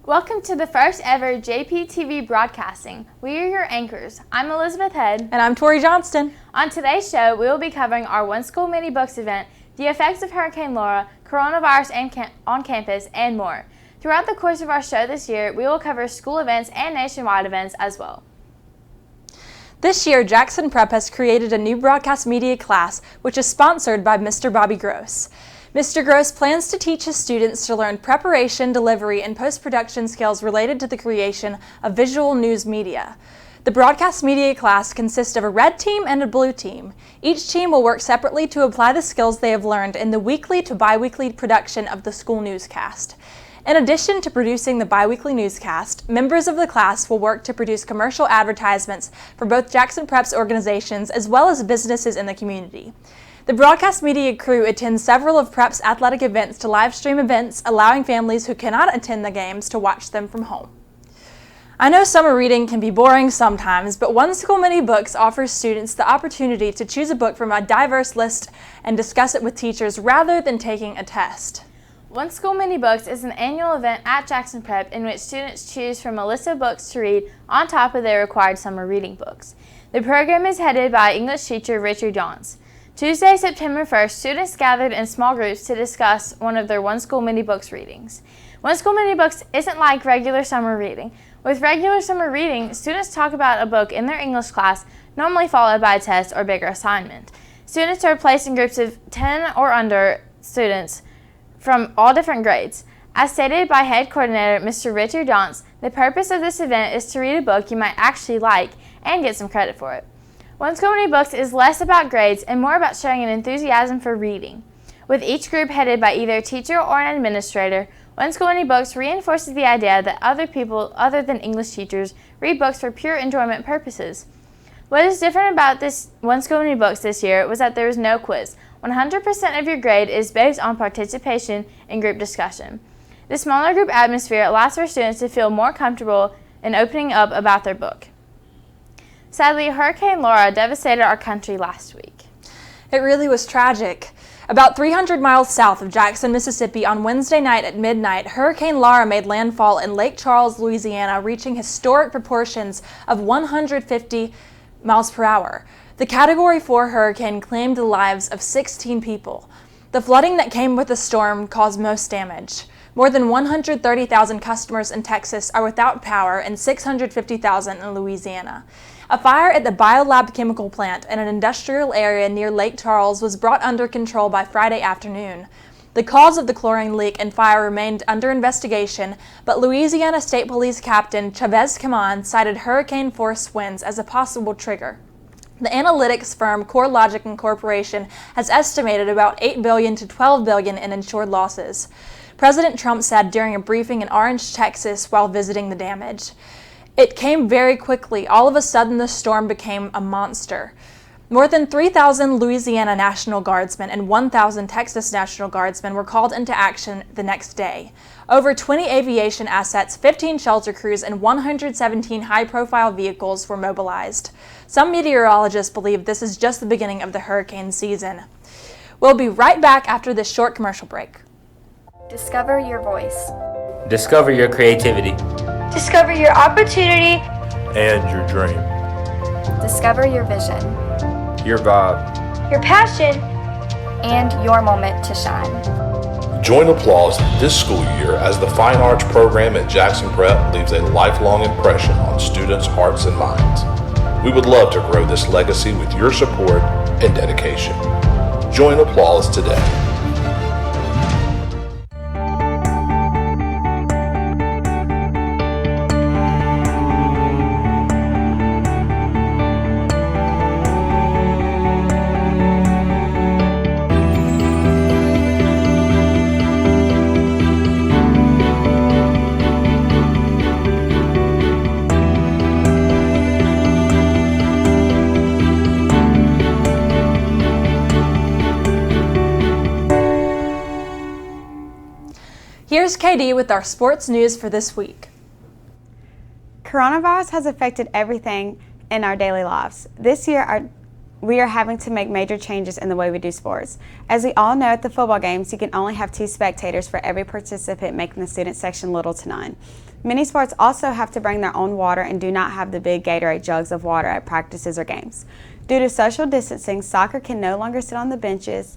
Welcome to the first ever JPTV broadcasting. We are your anchors. I'm Elizabeth Head. And I'm Tori Johnston. On today's show, we will be covering our One School Mini Books event, the effects of Hurricane Laura, coronavirus on campus, and more. Throughout the course of our show this year, we will cover school events and nationwide events as well. This year, Jackson Prep has created a new broadcast media class, which is sponsored by Mr. Bobby Gross. Mr. Gross plans to teach his students to learn preparation, delivery, and post-production skills related to the creation of visual news media. The broadcast media class consists of a red team and a blue team. Each team will work separately to apply the skills they have learned in the weekly to bi-weekly production of the school newscast. In addition to producing the bi-weekly newscast, members of the class will work to produce commercial advertisements for both Jackson Prep's organizations as well as businesses in the community. The broadcast media crew attends several of Prep's athletic events to live stream events, allowing families who cannot attend the games to watch them from home. I know summer reading can be boring sometimes, but One School Mini Books offers students the opportunity to choose a book from a diverse list and discuss it with teachers rather than taking a test. One School Mini Books is an annual event at Jackson Prep in which students choose from a list of books to read on top of their required summer reading books. The program is headed by English teacher Richard Johns. Tuesday, September 1st, students gathered in small groups to discuss one of their One School Mini Books readings. One School Mini Books isn't like regular summer reading. With regular summer reading, students talk about a book in their English class, normally followed by a test or bigger assignment. Students are placed in groups of 10 or under students from all different grades. As stated by head coordinator Mr. Richard Johns, the purpose of this event is to read a book you might actually like and get some credit for it. One School Mini Books is less about grades and more about showing an enthusiasm for reading. With each group headed by either a teacher or an administrator, One School Mini Books reinforces the idea that other people other than English teachers read books for pure enjoyment purposes. What is different about this One School Mini Books this year was that there was no quiz. 100% of your grade is based on participation in group discussion. The smaller group atmosphere allows for students to feel more comfortable in opening up about their book. Sadly, Hurricane Laura devastated our country last week. It really was tragic. About 300 miles south of Jackson, Mississippi, on Wednesday night at midnight, Hurricane Laura made landfall in Lake Charles, Louisiana, reaching historic proportions of 150 miles per hour. The Category 4 hurricane claimed the lives of 16 people. The flooding that came with the storm caused most damage. More than 130,000 customers in Texas are without power and 650,000 in Louisiana. A fire at the Biolab chemical plant in an industrial area near Lake Charles was brought under control by Friday afternoon. The cause of the chlorine leak and fire remained under investigation, but Louisiana State Police Captain Chavez Caman cited hurricane-force winds as a possible trigger. The analytics firm CoreLogic Incorporation has estimated about $8 billion to $12 billion in insured losses. President Trump said during a briefing in Orange, Texas, while visiting the damage, "It came very quickly. All of a sudden, the storm became a monster." More than 3,000 Louisiana National Guardsmen and 1,000 Texas National Guardsmen were called into action the next day. Over 20 aviation assets, 15 shelter crews, and 117 high-profile vehicles were mobilized. Some meteorologists believe this is just the beginning of the hurricane season. We'll be right back after this short commercial break. Discover your voice. Discover your creativity. Discover your opportunity and your dream. Discover your vision. Your vibe. Your passion. And your moment to shine. Join Applause this school year as the Fine Arts program at Jackson Prep leaves a lifelong impression on students' hearts and minds. We would love to grow this legacy with your support and dedication. Join Applause today. Here's KD with our sports news for this week. Coronavirus has affected everything in our daily lives. This year, our we are having to make major changes in the way we do sports. As we all know, at the football games, you can only have 2 spectators for every participant, making the student section little to none. Many sports also have to bring their own water and do not have the big Gatorade jugs of water at practices or games. Due to social distancing, soccer can no longer sit on the benches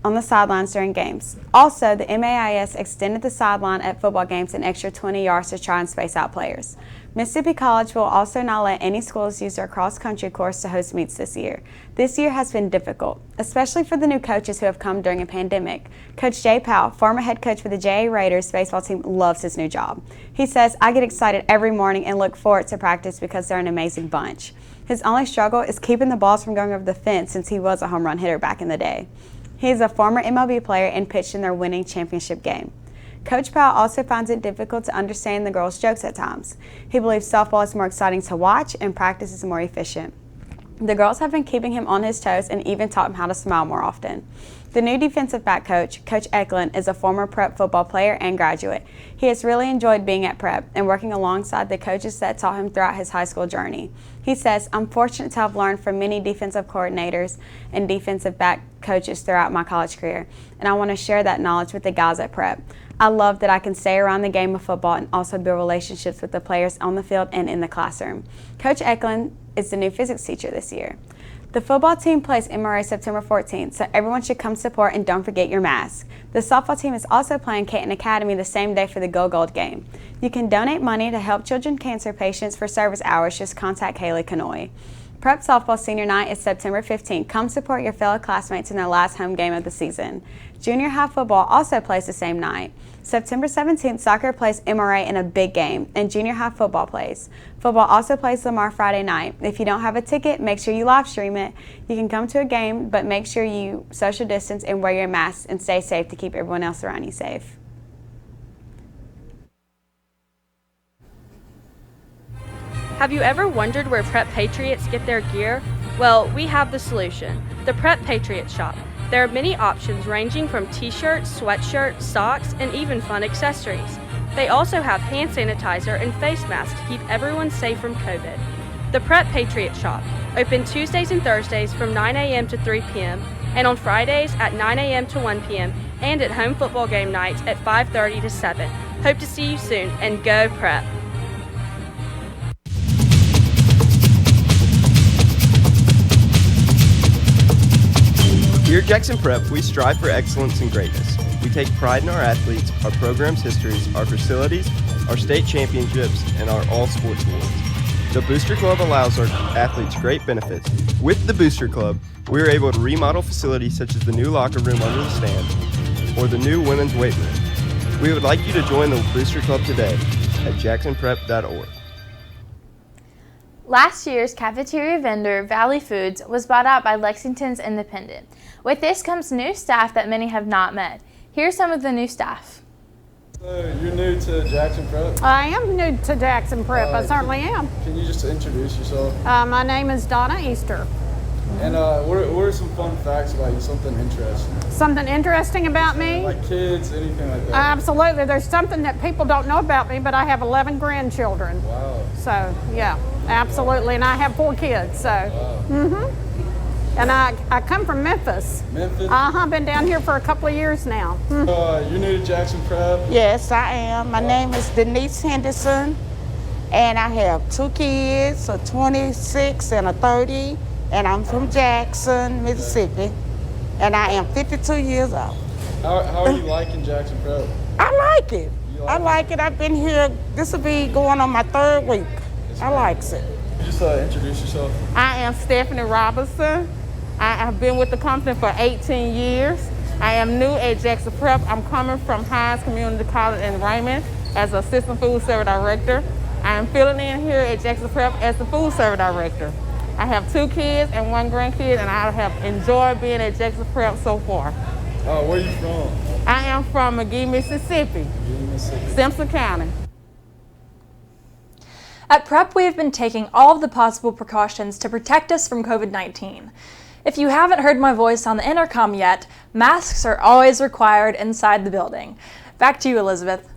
on the sidelines during games. Also, the MAIS extended the sideline at football games an extra 20 yards to try and space out players. Mississippi College will also not let any schools use their cross-country course to host meets this year. This year has been difficult, especially for the new coaches who have come during a pandemic. Coach Jay Powell, former head coach for the JA Raiders baseball team, loves his new job. He says, "I get excited every morning and look forward to practice because they're an amazing bunch." His only struggle is keeping the balls from going over the fence since he was a home run hitter back in the day. He is a former MLB player and pitched in their winning championship game. Coach Powell also finds it difficult to understand the girls' jokes at times. He believes softball is more exciting to watch and practice is more efficient. The girls have been keeping him on his toes and even taught him how to smile more often. The new defensive back coach, Coach Eklund, is a former prep football player and graduate. He has really enjoyed being at prep and working alongside the coaches that taught him throughout his high school journey. He says, "I'm fortunate to have learned from many defensive coordinators and defensive back coaches throughout my college career, and I want to share that knowledge with the guys at prep. I love that I can stay around the game of football and also build relationships with the players on the field and in the classroom." Coach Eklund is the new physics teacher this year. The football team plays MRA September 14th, so everyone should come support and don't forget your mask. The softball team is also playing Canton Academy the same day for the Go Gold game. You can donate money to help children cancer patients for service hours. Just contact Haley Canoy. Prep Softball Senior Night is September 15th. Come support your fellow classmates in their last home game of the season. Junior high football also plays the same night. September 17th, soccer plays MRA in a big game, and junior high football plays. Football also plays Lamar Friday night. If you don't have a ticket, make sure you live stream it. You can come to a game, but make sure you social distance and wear your mask and stay safe to keep everyone else around you safe. Have you ever wondered where Prep Patriots get their gear? Well, we have the solution, the Prep Patriots shop. There are many options ranging from t-shirts, sweatshirts, socks, and even fun accessories. They also have hand sanitizer and face masks to keep everyone safe from COVID. The Prep Patriots shop, open Tuesdays and Thursdays from 9 a.m. to 3 p.m. and on Fridays at 9 a.m. to 1 p.m. and at home football game nights at 5:30 to 7. Hope to see you soon, and go Prep! Here at Jackson Prep, we strive for excellence and greatness. We take pride in our athletes, our program's histories, our facilities, our state championships, and our all sports awards. The Booster Club allows our athletes great benefits. With the Booster Club, we are able to remodel facilities such as the new locker room under the stand or the new women's weight room. We would like you to join the Booster Club today at jacksonprep.org. Last year's cafeteria vendor, Valley Foods, was bought out by Lexington's Independent. With this comes new staff that many have not met. Here's some of the new staff. So you're new to Jackson Prep? I am new to Jackson Prep, I certainly am. Can you just introduce yourself? My name is Donna Easter. And what are some fun facts about you, something interesting? Something interesting about me? Like kids, anything like that? Absolutely. There's something that people don't know about me, but I have 11 grandchildren. Wow. So, yeah, absolutely. And I have 4 kids, so. Wow. And I come from Memphis. Memphis? Been down here for a couple of years now. You're new to Jackson Prep? Yes, I am. My name is Denise Henderson, and I have 2 kids, a 26 and a 30, and I'm from Jackson, Mississippi, and I am 52 years old. How are you liking Jackson Prep? I like it. I like it. I've been here, this will be going on my 3rd week. I like it. Just introduce yourself. I am Stephanie Robinson. I have been with the company for 18 years. I am new at Jackson Prep. I'm coming from Hines Community College in Raymond as Assistant Food Service Director. I am filling in here at Jackson Prep as the Food Service Director. I have 2 kids and 1 grandkid, and I have enjoyed being at Jackson Prep so far. Where are you from? I am from McGee, Mississippi, Simpson County. At Prep, we have been taking all of the possible precautions to protect us from COVID-19. If you haven't heard my voice on the intercom yet, masks are always required inside the building. Back to you, Elizabeth.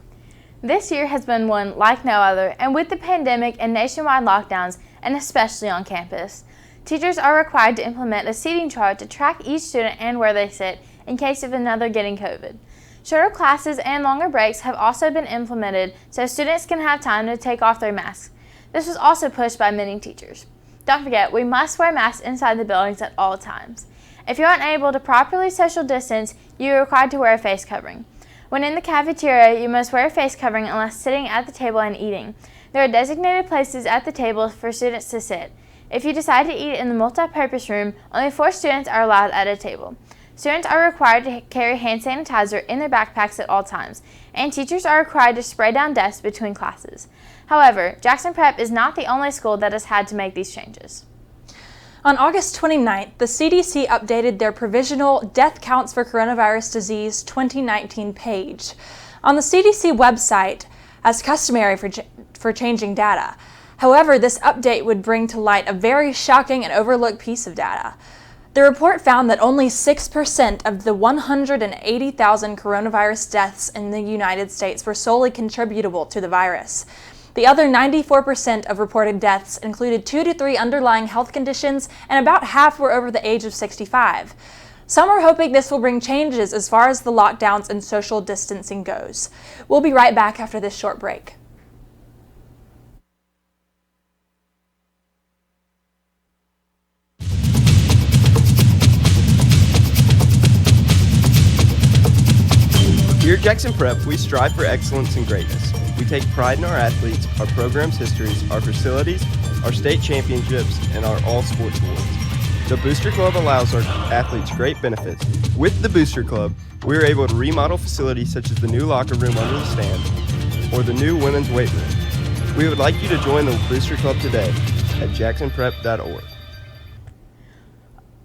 This year has been one like no other, and with the pandemic and nationwide lockdowns, and especially on campus. Teachers are required to implement a seating chart to track each student and where they sit in case of another getting COVID. Shorter classes and longer breaks have also been implemented so students can have time to take off their masks. This was also pushed by many teachers. Don't forget, we must wear masks inside the buildings at all times. If you're unable to properly social distance, you are required to wear a face covering. When in the cafeteria, you must wear a face covering unless sitting at the table and eating. There are designated places at the table for students to sit. If you decide to eat in the multi-purpose room, only 4 students are allowed at a table. Students are required to carry hand sanitizer in their backpacks at all times, and teachers are required to spray down desks between classes. However, Jackson Prep is not the only school that has had to make these changes. On August 29th, the CDC updated their provisional Death Counts for Coronavirus Disease 2019 page on the CDC website, as customary for changing data. However, this update would bring to light a very shocking and overlooked piece of data. The report found that only 6% of the 180,000 coronavirus deaths in the United States were solely contributable to the virus. The other 94% of reported deaths included 2 to 3 underlying health conditions, and about half were over the age of 65. Some are hoping this will bring changes as far as the lockdowns and social distancing goes. We'll be right back after this short break. Here at Jackson Prep, we strive for excellence and greatness. We take pride in our athletes, our program's histories, our facilities, our state championships, and our all sports awards. The Booster Club allows our athletes great benefits. With the Booster Club, we are able to remodel facilities such as the new locker room under the stand or the new women's weight room. We would like you to join the Booster Club today at jacksonprep.org.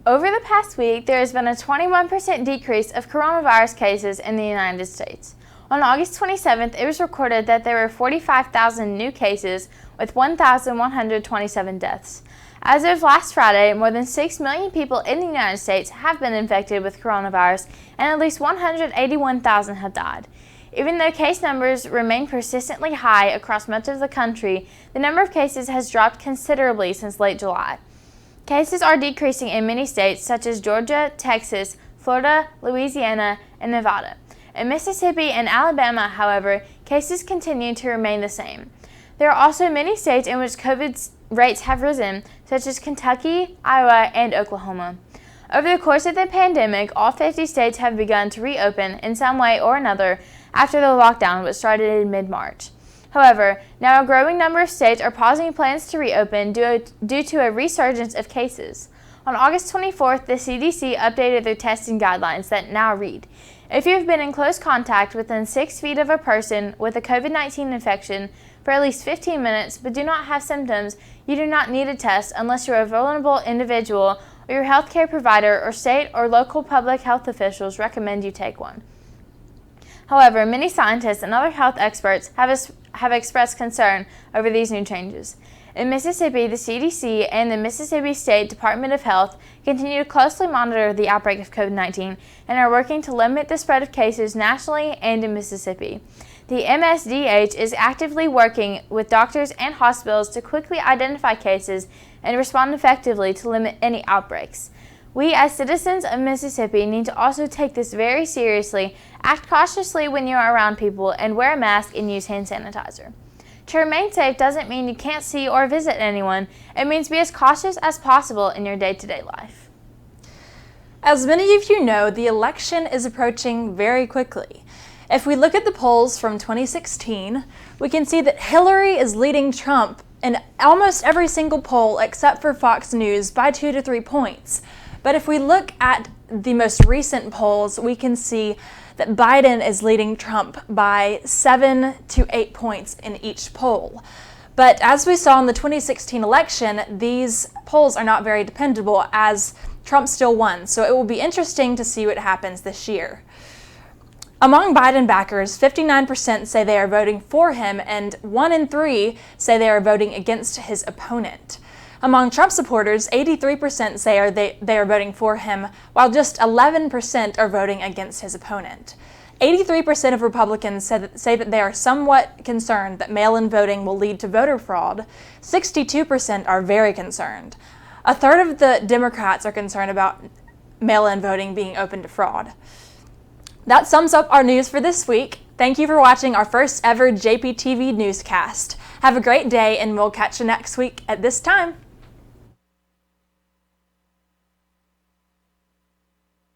Over the past week, there has been a 21% decrease of coronavirus cases in the United States. On August 27th, it was recorded that there were 45,000 new cases with 1,127 deaths. As of last Friday, more than 6 million people in the United States have been infected with coronavirus, and at least 181,000 have died. Even though case numbers remain persistently high across much of the country, the number of cases has dropped considerably since late July. Cases are decreasing in many states such as Georgia, Texas, Florida, Louisiana, and Nevada. In Mississippi and Alabama, however, cases continue to remain the same. There are also many states in which COVID rates have risen, such as Kentucky, Iowa, and Oklahoma. Over the course of the pandemic, all 50 states have begun to reopen in some way or another after the lockdown, which started in mid-March. However, now a growing number of states are pausing plans to reopen due to a resurgence of cases. On August 24th, the CDC updated their testing guidelines that now read, if you have been in close contact within 6 feet of a person with a COVID-19 infection for at least 15 minutes but do not have symptoms, you do not need a test unless you are a vulnerable individual or your healthcare provider or state or local public health officials recommend you take one. However, many scientists and other health experts have expressed concern over these new changes. In Mississippi, the CDC and the Mississippi State Department of Health continue to closely monitor the outbreak of COVID-19 and are working to limit the spread of cases nationally and in Mississippi. The MSDH is actively working with doctors and hospitals to quickly identify cases and respond effectively to limit any outbreaks. We, as citizens of Mississippi, need to also take this very seriously, act cautiously when you are around people, and wear a mask and use hand sanitizer. To remain safe doesn't mean you can't see or visit anyone. It means be as cautious as possible in your day-to-day life. As many of you know, the election is approaching very quickly. If we look at the polls from 2016, we can see that Hillary is leading Trump in almost every single poll except for Fox News by 2 to 3 points. But if we look at the most recent polls, we can see that Biden is leading Trump by 7 to 8 points in each poll. But as we saw in the 2016 election, these polls are not very dependable as Trump still won. So it will be interesting to see what happens this year. Among Biden backers, 59% say they are voting for him, and 1 in 3 say they are voting against his opponent. Among Trump supporters, 83% say they are voting for him, while just 11% are voting against his opponent. 83% of Republicans say that they are somewhat concerned that mail-in voting will lead to voter fraud. 62% are very concerned. A third of the Democrats are concerned about mail-in voting being open to fraud. That sums up our news for this week. Thank you for watching our first ever JPTV newscast. Have a great day, and we'll catch you next week at this time.